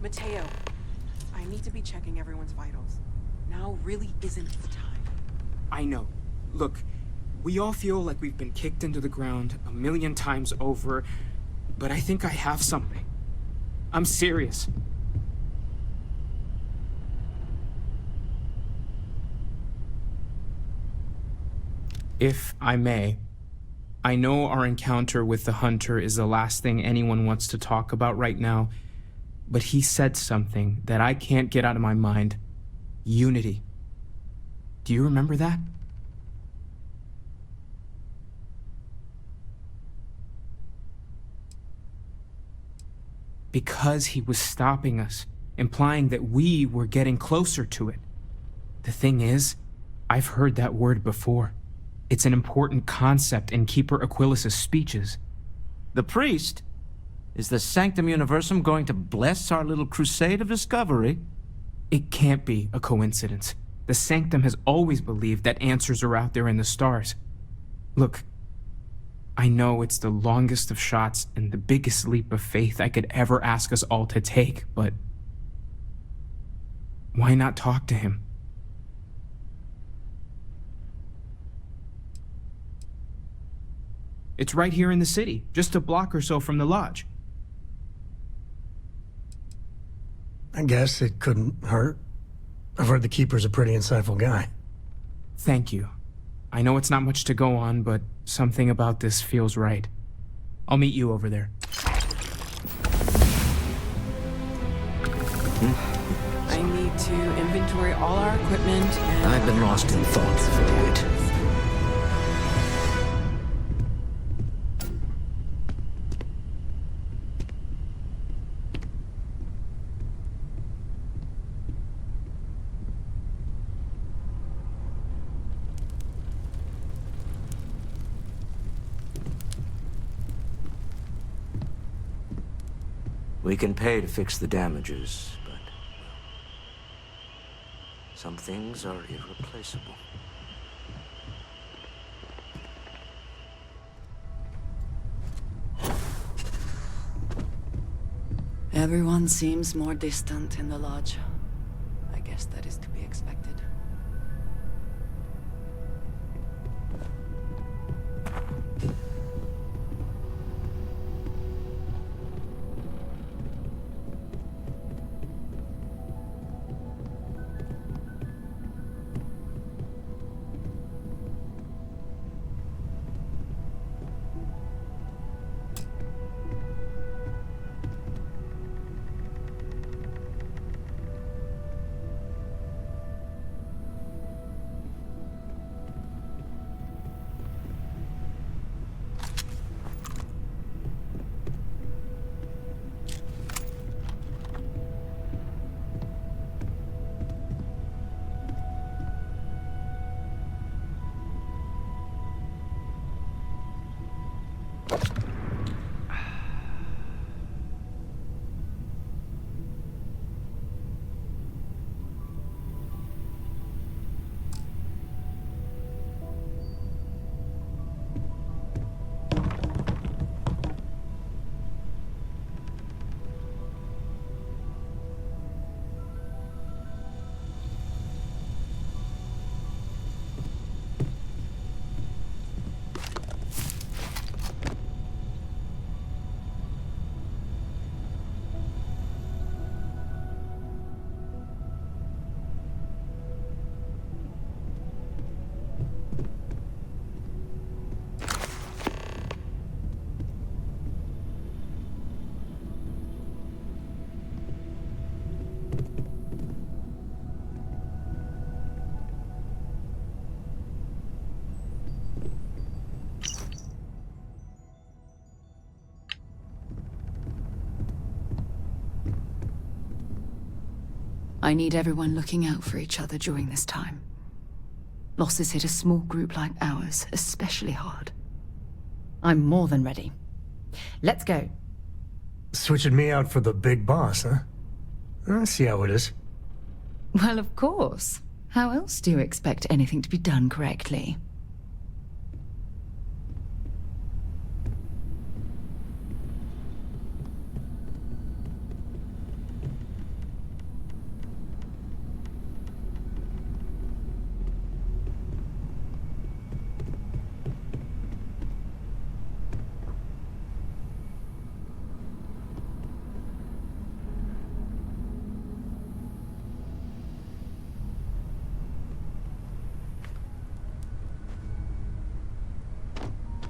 Mateo, I need to be checking everyone's vitals. Now really isn't the time. I know. Look, we all feel like we've been kicked into the ground a million times over, but I think I have something. I'm serious. If I may, I know our encounter with the Hunter is the last thing anyone wants to talk about right now, but he said something that I can't get out of my mind. Unity. Do you remember that? Because he was stopping us, implying that we were getting closer to it. The thing is, I've heard that word before. It's an important concept in Keeper Aquilas's speeches. The priest? Is the Sanctum Universum going to bless our little crusade of discovery? It can't be a coincidence. The Sanctum has always believed that answers are out there in the stars. Look, I know it's the longest of shots and the biggest leap of faith I could ever ask us all to take, but why not talk to him? It's right here in the city, just a block or so from the lodge. I guess it couldn't hurt. I've heard the Keeper's a pretty insightful guy. Thank you. I know it's not much to go on, but something about this feels right. I'll meet you over there. I need to inventory all our equipment and... I've been lost in thought for a bit. We can pay to fix the damages, but some things are irreplaceable. Everyone seems more distant in the lodge. I guess that is to be expected. I need everyone looking out for each other during this time. Losses hit a small group like ours especially hard. I'm more than ready. Let's go. Switching me out for the big boss, huh? I see how it is. Well, of course. How else do you expect anything to be done correctly?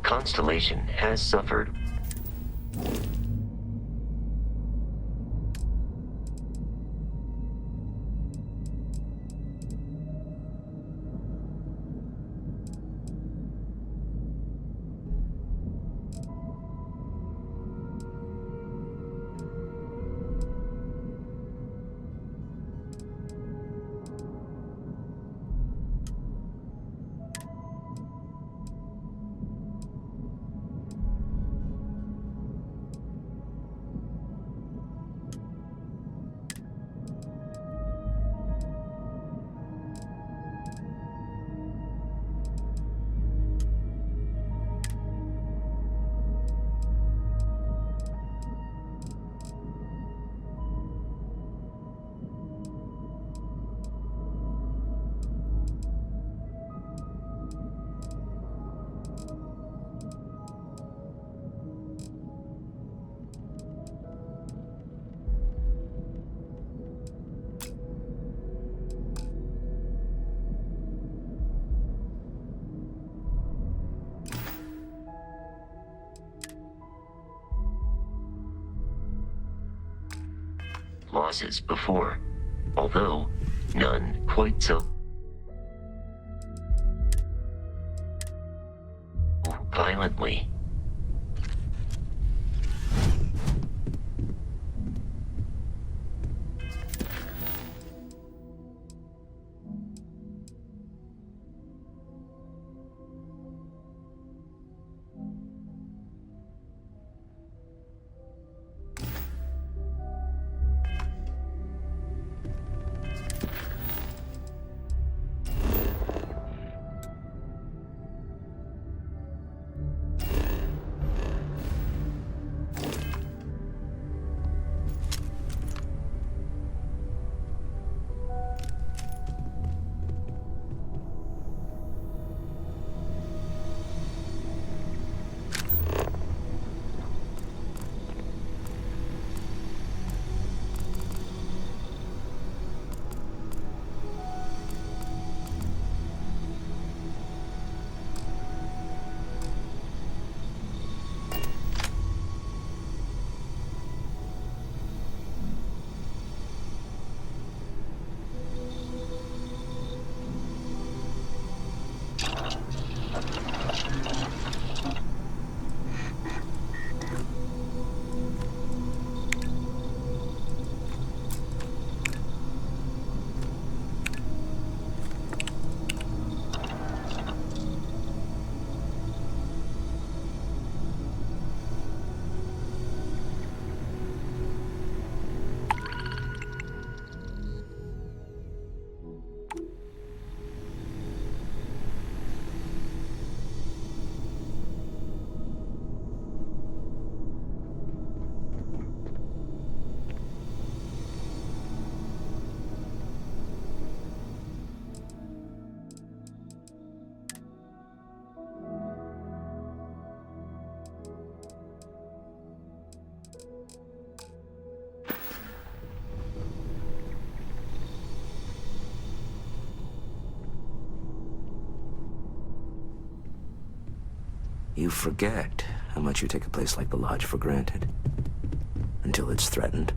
Constellation has suffered. Losses before, although none quite so violently. You forget how much you take a place like the Lodge for granted. Until it's threatened.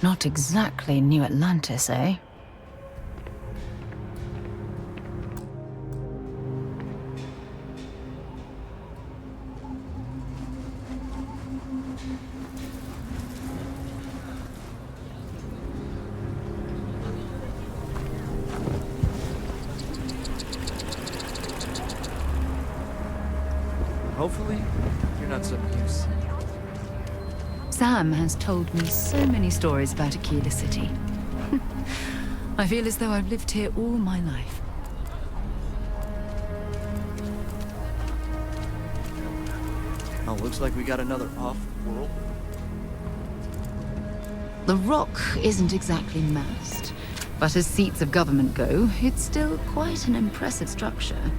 Not exactly New Atlantis, eh? Hopefully, you're not some use. Sam has told me so many stories about Aquila City. I feel as though I've lived here all my life. Oh, looks like we got another off-world. The rock isn't exactly massed, but as seats of government go, it's still quite an impressive structure.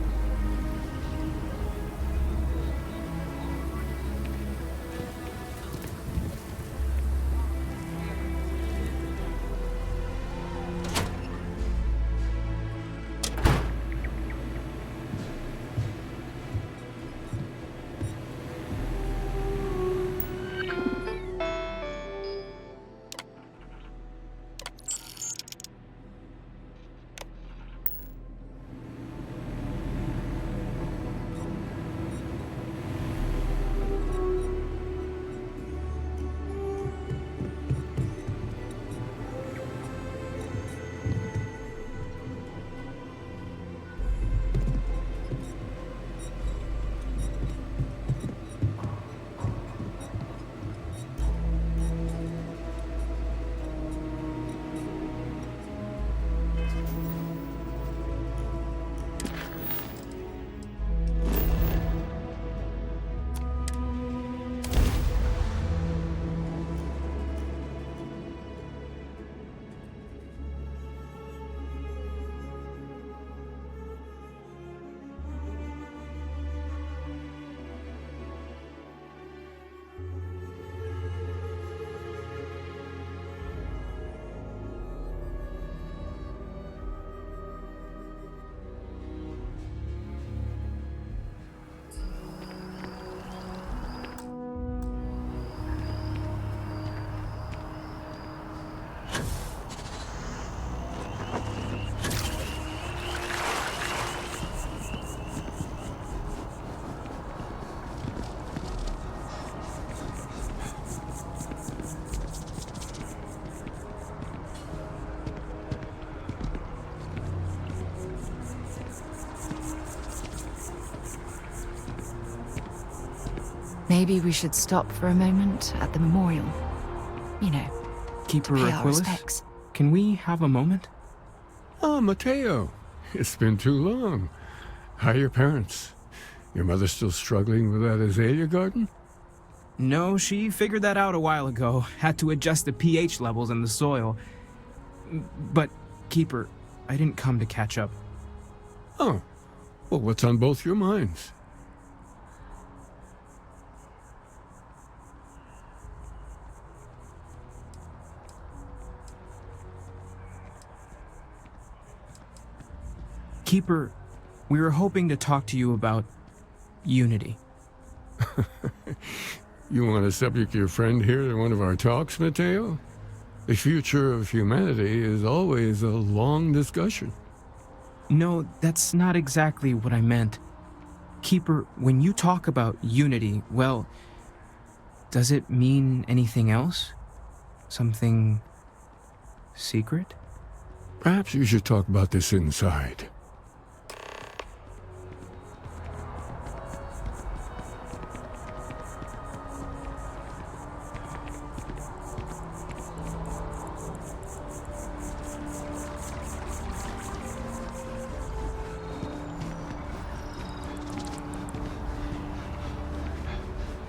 Maybe we should stop for a moment at the memorial. You know, Keeper pay our Aquilus, respects. can we have a moment? Ah, Mateo. It's been too long. How are your parents? Your mother still struggling with that azalea garden? No, she figured that out a while ago. Had to adjust the pH levels in the soil. But, Keeper, I didn't come to catch up. Oh. Well, what's on both your minds? Keeper, we were hoping to talk to you about unity. You want to subject your friend here to one of our talks, Mateo? The future of humanity is always a long discussion. No, that's not exactly what I meant. Keeper, when you talk about unity, well, does it mean anything else? Something secret? Perhaps you should talk about this inside.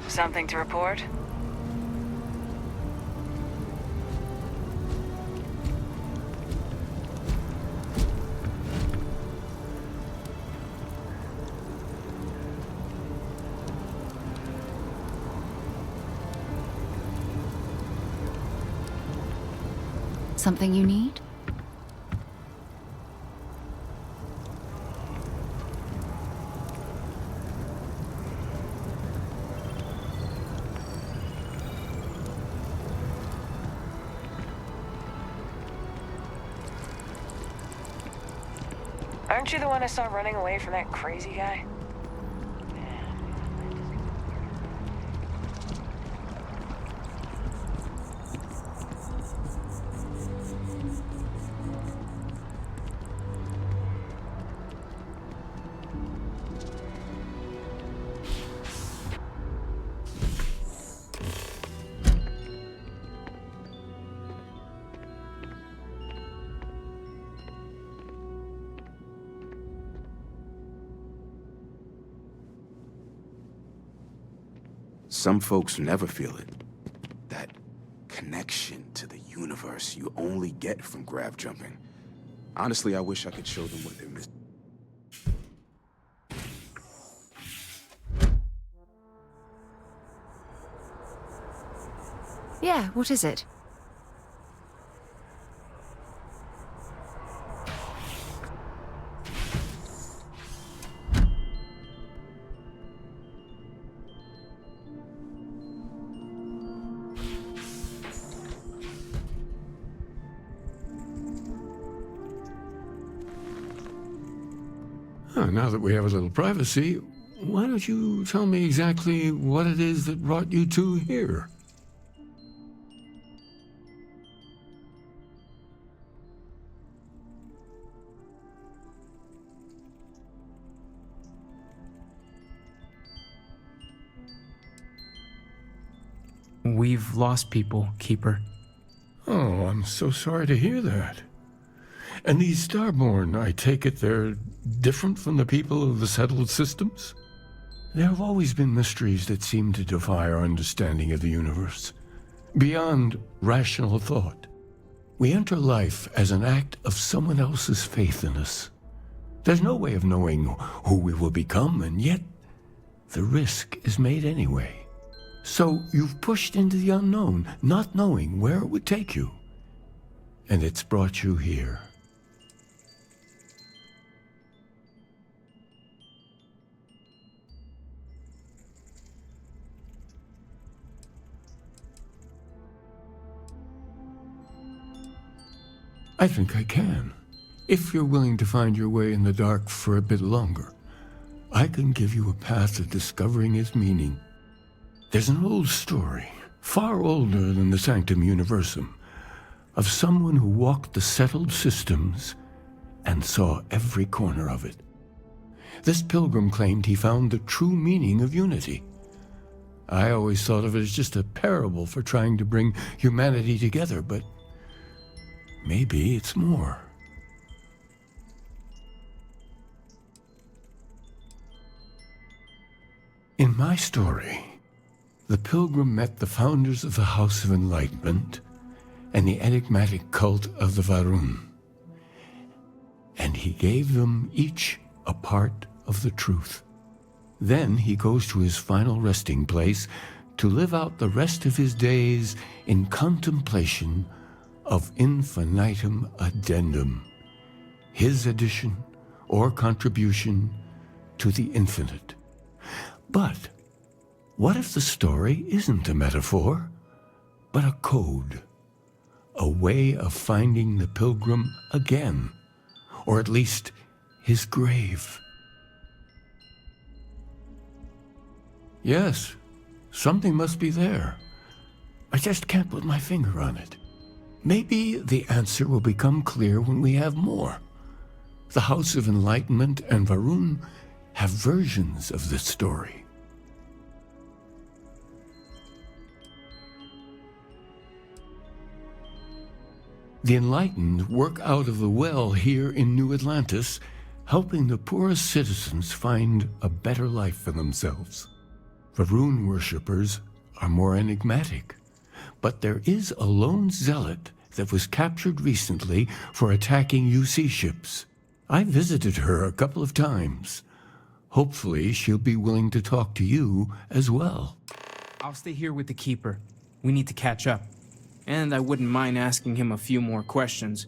Something to report? Something you need? Aren't you the one I saw running away from that crazy guy? Some folks never feel it. That connection to the universe you only get from grav jumping. Honestly, I wish I could show them what they're missing. Yeah, what is it? Now that we have a little privacy, why don't you tell me exactly what it is that brought you two here? We've lost people, Keeper. Oh, I'm so sorry to hear that. And these Starborn, I take it they're different from the people of the settled systems? There have always been mysteries that seem to defy our understanding of the universe, beyond rational thought. We enter life as an act of someone else's faith in us. There's no way of knowing who we will become, and yet the risk is made anyway. So you've pushed into the unknown, not knowing where it would take you. And it's brought you here. I think I can. If you're willing to find your way in the dark for a bit longer, I can give you a path to discovering its meaning. There's an old story, far older than the Sanctum Universum, of someone who walked the settled systems and saw every corner of it. This pilgrim claimed he found the true meaning of unity. I always thought of it as just a parable for trying to bring humanity together, but maybe it's more. In my story, the pilgrim met the founders of the House of Enlightenment and the enigmatic cult of the Varun, and he gave them each a part of the truth. Then he goes to his final resting place to live out the rest of his days in contemplation of infinitum addendum, his addition or contribution to the infinite. But what if the story isn't a metaphor, but a code, a way of finding the pilgrim again, or at least his grave? Yes, something must be there. I just can't put my finger on it. Maybe the answer will become clear when we have more. The House of Enlightenment and Varun have versions of this story. The Enlightened work out of the well here in New Atlantis, helping the poorest citizens find a better life for themselves. Varun worshippers are more enigmatic, but there is a lone zealot that was captured recently for attacking UC ships. I visited her a couple of times. Hopefully she'll be willing to talk to you as well. I'll stay here with the Keeper. We need to catch up. And I wouldn't mind asking him a few more questions.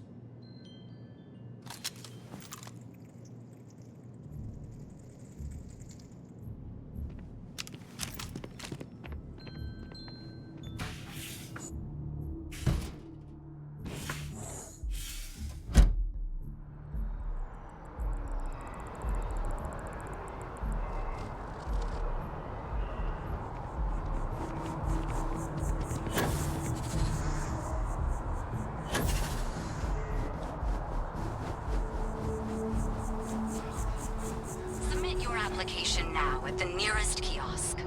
now at the nearest kiosk.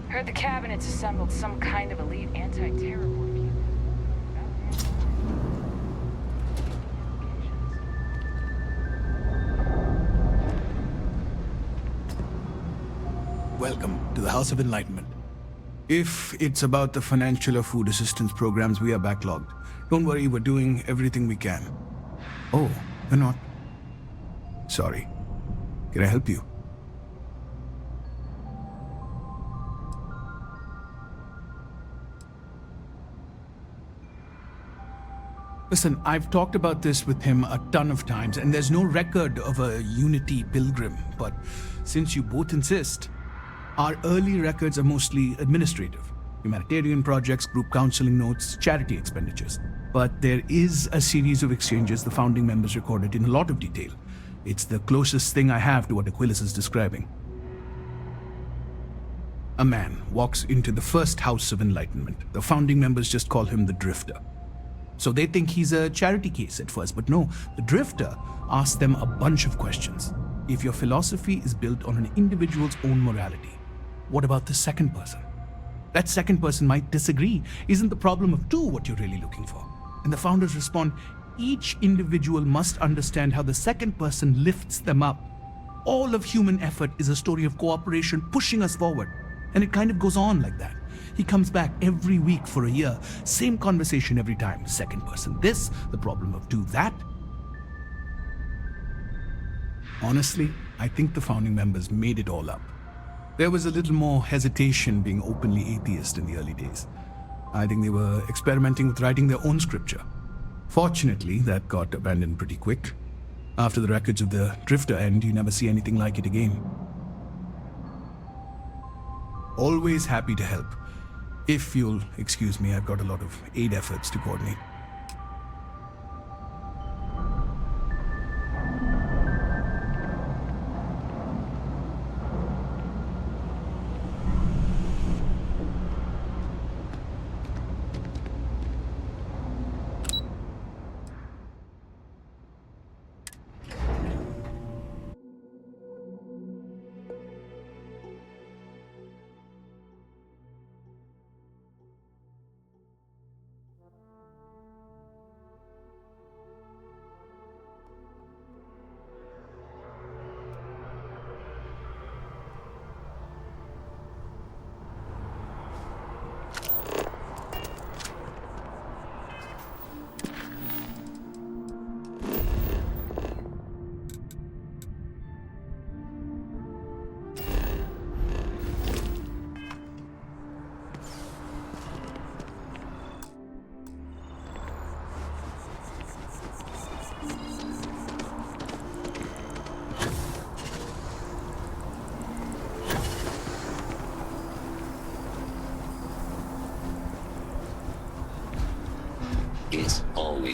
Heard the cabinet's assembled some kind of elite anti-terror group. Welcome to the House of Enlightenment. If it's about the financial or food assistance programs, we are backlogged. Don't worry, we're doing everything we can. Oh, you're not? Sorry. Can I help you? Listen, I've talked about this with him a ton of times, and there's no record of a Unity pilgrim. But since you both insist, our early records are mostly administrative. Humanitarian projects, group counseling notes, charity expenditures. But there is a series of exchanges the founding members recorded in a lot of detail. It's the closest thing I have to what Aquilus is describing. A man walks into the first House of Enlightenment. The founding members just call him the Drifter. So they think he's a charity case at first, but no, the Drifter asks them a bunch of questions. If your philosophy is built on an individual's own morality, what about the second person? That second person might disagree. Isn't the problem of two what you're really looking for? And the founders respond, each individual must understand how the second person lifts them up. All of human effort is a story of cooperation pushing us forward. And it kind of goes on like that. He comes back every week for a year. Same conversation every time. Second person this, the problem of two that. Honestly, I think the founding members made it all up. There was a little more hesitation being openly atheist in the early days. I think they were experimenting with writing their own scripture. Fortunately, that got abandoned pretty quick. After the records of the Drifter end, you never see anything like it again. Always happy to help. If you'll excuse me, I've got a lot of aid efforts to coordinate.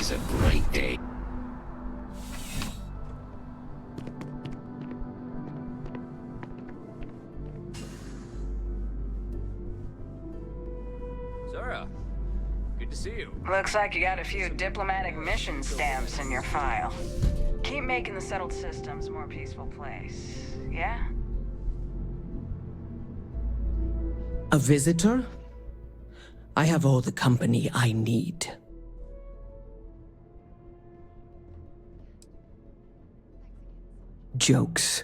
Today's a great day. Zara, good to see you. Looks like you got a few diplomatic mission stamps in your file. Keep making the settled systems a more peaceful place, yeah? A visitor? I have all the company I need. Jokes.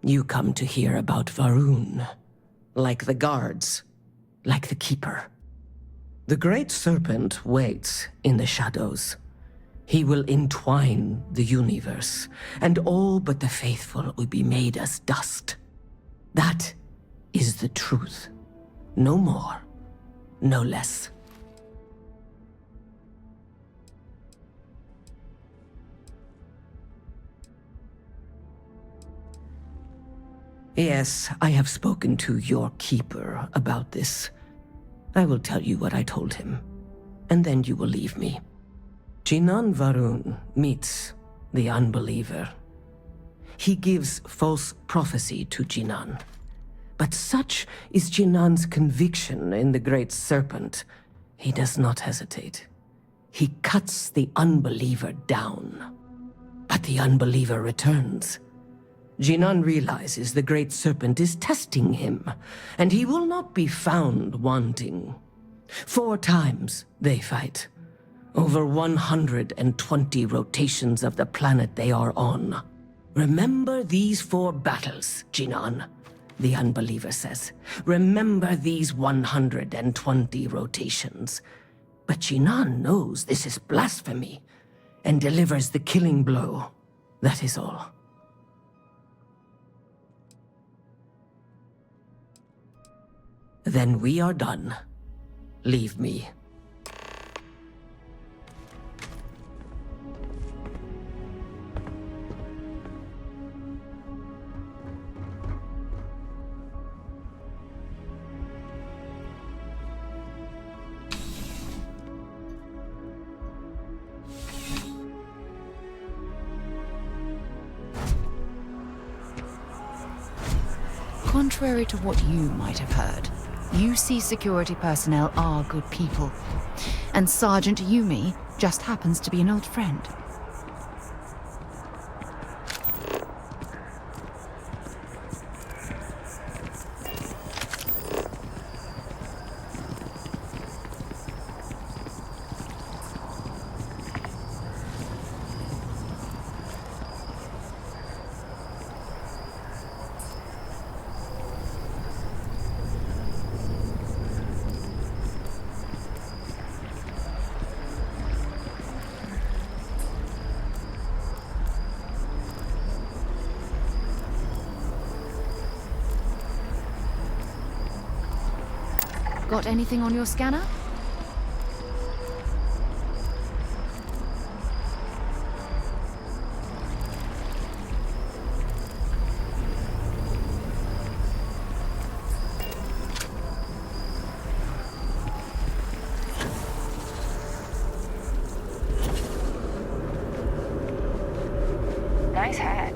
You come to hear about Varun. Like the guards. Like the Keeper. The Great Serpent waits in the shadows. He will entwine the universe, and all but the faithful will be made as dust. That is the truth. No more, no less. Yes, I have spoken to your Keeper about this. I will tell you what I told him, and then you will leave me. Jinan Varun meets the unbeliever. He gives false prophecy to Jinan. But such is Jinan's conviction in the Great Serpent, he does not hesitate. He cuts the unbeliever down. But the unbeliever returns. Jinan realizes the Great Serpent is testing him, and he will not be found wanting. 4 times they fight. Over 120 rotations of the planet they are on. Remember these 4 battles, Jinan, the unbeliever says. Remember these 120 rotations. But Jinan knows this is blasphemy, and delivers the killing blow. That is all. Then we are done. Leave me. Contrary to what you might have heard, UC security personnel are good people. And Sergeant Yumi just happens to be an old friend. Got anything on your scanner? Nice hat.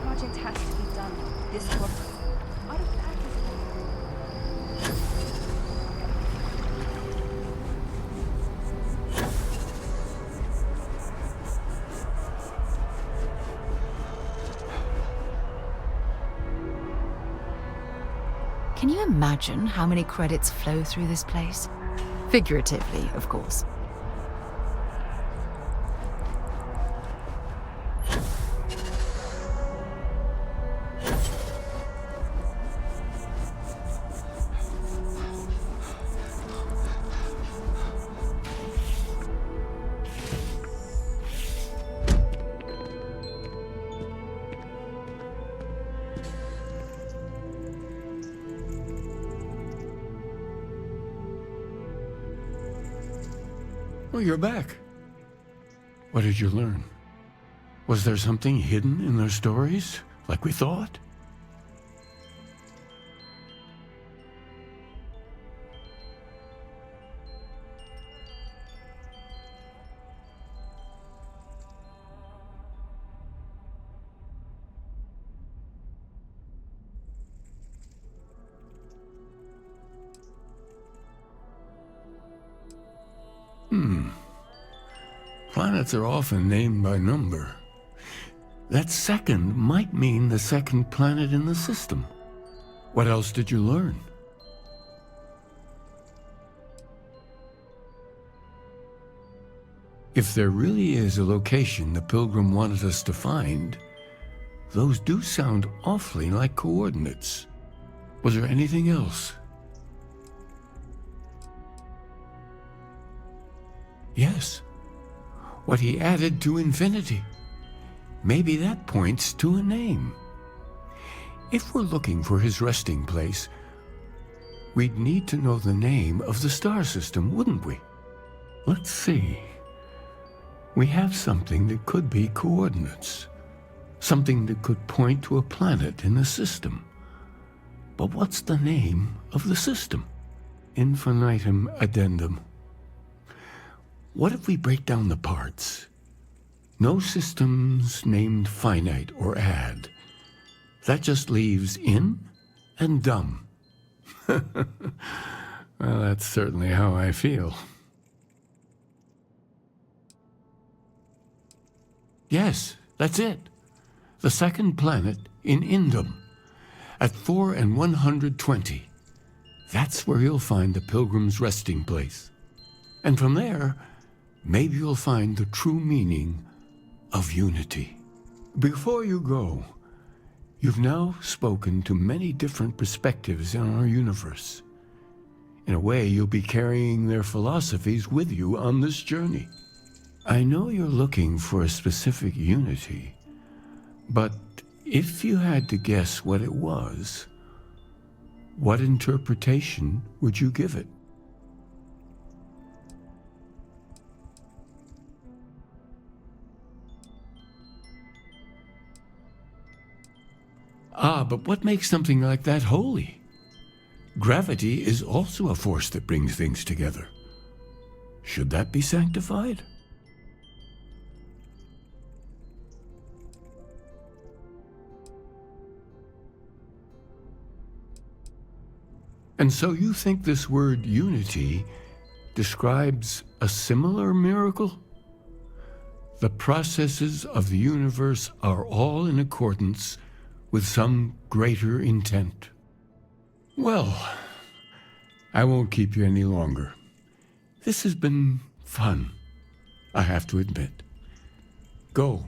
Project has to be done. This work. Can you imagine how many credits flow through this place? Figuratively, of course. Well, you're back. What did you learn? Was there something hidden in their stories, like we thought? Planets are often named by number. That second might mean the second planet in the system. What else did you learn? If there really is a location the Pilgrim wanted us to find, those do sound awfully like coordinates. Was there anything else? Yes. What he added to infinity. Maybe that points to a name. If we're looking for his resting place, we'd need to know the name of the star system, wouldn't we? Let's see. We have something that could be coordinates. Something that could point to a planet in the system. But what's the name of the system? Infinitum addendum. What if we break down the parts? No systems named finite or add. That just leaves in and dumb. Well, that's certainly how I feel. Yes, that's it. The second planet in Indum, at 4 and 120. That's where you'll find the Pilgrim's resting place. And from there, maybe you'll find the true meaning of unity. Before you go, you've now spoken to many different perspectives in our universe. In a way, you'll be carrying their philosophies with you on this journey. I know you're looking for a specific unity, but if you had to guess what it was, what interpretation would you give it? Ah, but what makes something like that holy? Gravity is also a force that brings things together. Should that be sanctified? And so you think this word unity describes a similar miracle? The processes of the universe are all in accordance with some greater intent. Well, I won't keep you any longer. This has been fun, I have to admit. Go,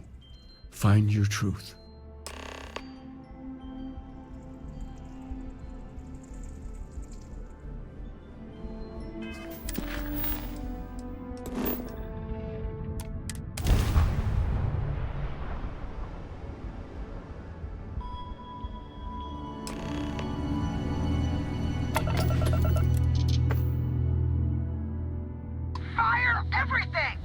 find your truth. Fire everything!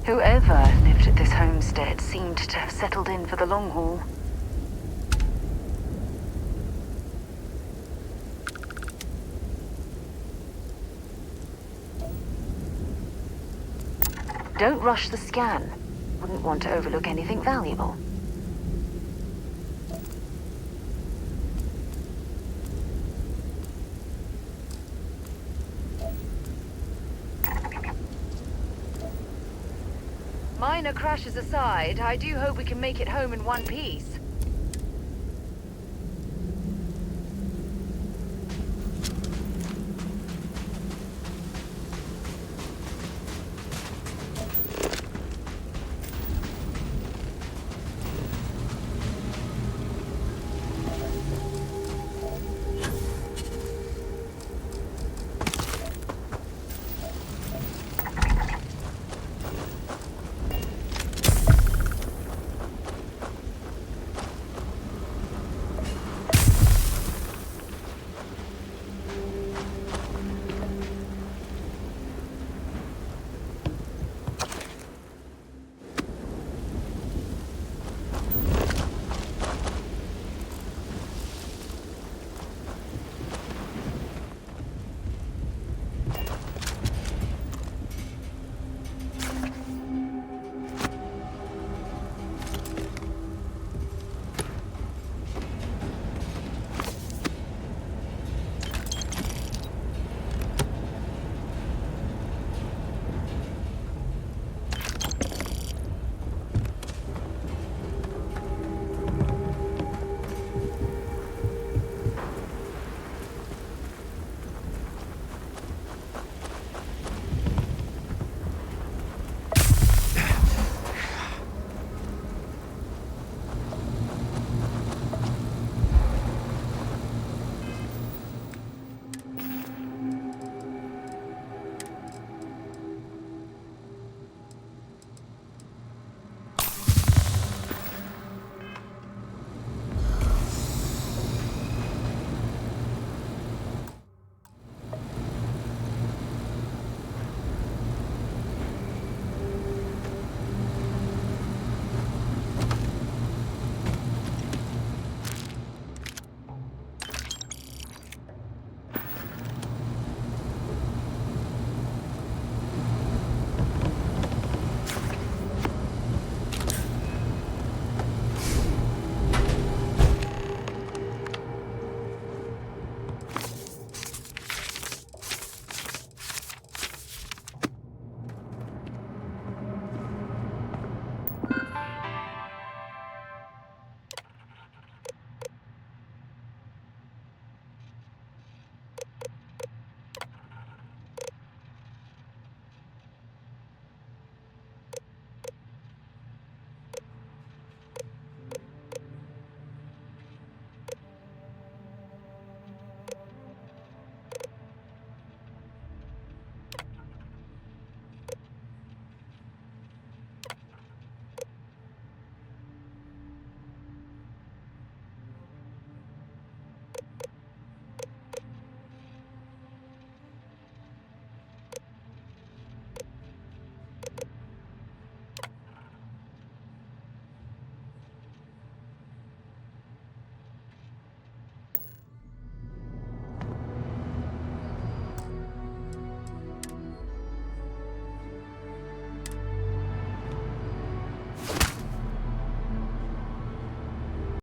Whoever lived at this homestead seemed to have settled in for the long haul. Don't rush the scan. Wouldn't want to overlook anything valuable. Minor crashes aside, I do hope we can make it home in one piece.